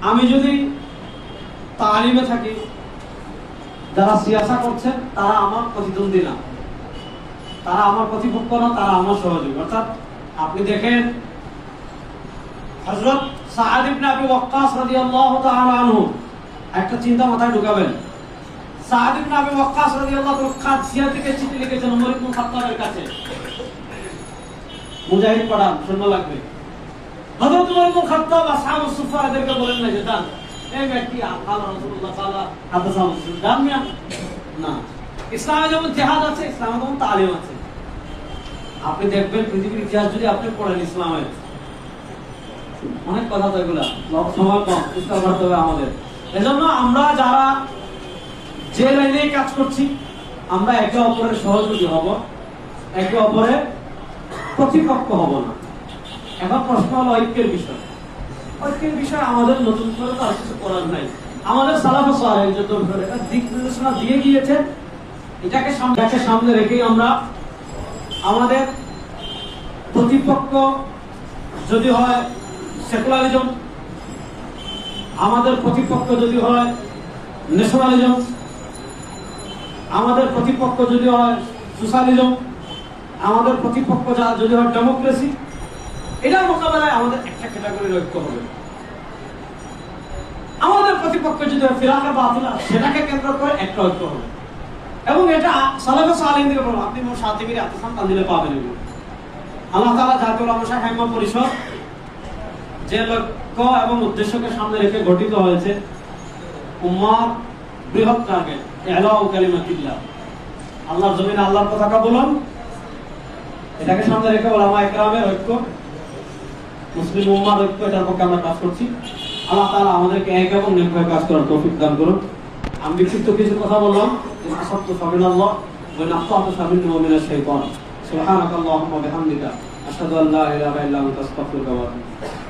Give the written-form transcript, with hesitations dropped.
আমি যদি তালিমে থাকি, যারা সিয়াসা করছে তারা আমার প্রতিদ্বন্দ্বী না, তারা আমার প্রতিপক্ষ না, তারা আমার সহযোগী। অর্থাৎ আপনি দেখেন হযরত সাআদ ইবনে আবি ওয়াক্কাস রাদিয়াল্লাহু তাআলা আনহু, একটা চিন্তা মাথায় ঢুকাবেন। সাআদ ইবনে আবি ওয়াক্কাস রাদিয়াল্লাহু তাআলা কাদসিয়া থেকে চিঠি লিখেছেন ওমর ইবনে খাত্তাবের কাছে, মুজাহিদ পড়ান, শুনতে লাগবে। হযরত ওমর ইবনে খাত্তাব আসহাবুস সুফা এদেরকে বলেন না যে যান এই ব্যক্তি আল্লাহ রাসূলুল্লাহ সাল্লাল্লাহু আলাইহি ওয়াসাল্লাম জান না। ইসলামে যেমন জিহাদ আছে, ইসলামে যেমন তালিম আছে। আপনি দেখবেন পৃথিবীর ইতিহাস যদি আপনি পড়েন ইসলামের, অনেক কথা তো এগুলা সময় কম, চেষ্টা করতে হবে আমাদের। এজন্য আমরা যারা যে লাইনে কাজ করছি, আমরা একে অপরের সহযোগী হব, একে অপরের প্রতিপক্ষ হব না। এখন প্রশ্ন হলো ঐক্যের বিষয়। ঐক্যের বিষয় আমাদের নতুন করে তো আর কিছু করার নাই। আমাদের সালাফে সালেহ যত দিক নির্দেশনা দিয়ে গিয়েছে, এটাকে সামনে রেখেই আমরা আমাদের প্রতিপক্ষ যদি হয় সেকুলারিজম, আমাদের প্রতিপক্ষ যদি হয় ন্যাশনালিজম, আমাদের প্রতিপক্ষ যদি হয় সোশ্যালিজম, আমাদের প্রতিপক্ষ যদি হয় ডেমোক্রেসি, এটার মোকাবেলায় আমাদের একটা ক্যাটাগরির ঐক্য হবে। আমাদের প্রতিপক্ষ যদি হয় ফিরাকা বাতিলা, সেটাকে কেন্দ্র করে একটা ঐক্য হবে। এবং এটা সালাফে সালেহীন থেকে বলবো, আপনি মোর সাথীগিরি আত্মসান তানজিলে পাবেন এগুলো। আল্লাহ তাআলা জাতীয় উলামা শাহেমা পরিষদ যে লক্ষ্য এবং উদ্দেশ্যকে সামনে রেখে গঠিত হয়েছে, উম্মাহর বৃহৎ টার্গেট ইলাউ কালিমাতিল্লাহ, আল্লাহর জমিনে আল্লাহর পতাকা বলুন, এটাকে সামনে রেখে উলামা ইকরামের ঐক্য, মুসলিম উম্মাহর ঐক্য, এটার পক্ষে আমরা কাজ করছি। আল্লাহ তাআলা আমাদেরকে এক এবং নেকভাবে কাজ করার তৌফিক দান করুন। আমি বিক্ষিপ্ত কিছু কথা বললাম, আসসালাতু ফামিনাল্লাহ ওয়া নাফাতু ফামিন মিনাশ শাইতান। সুবহানাকাল্লাহুম্মা ওয়া বিহামদিকা আশহাদু আল্লা ইলাহা ইল্লা আনতা আস্তাগফিরুকা ওয়া আতুবু ইলাইক।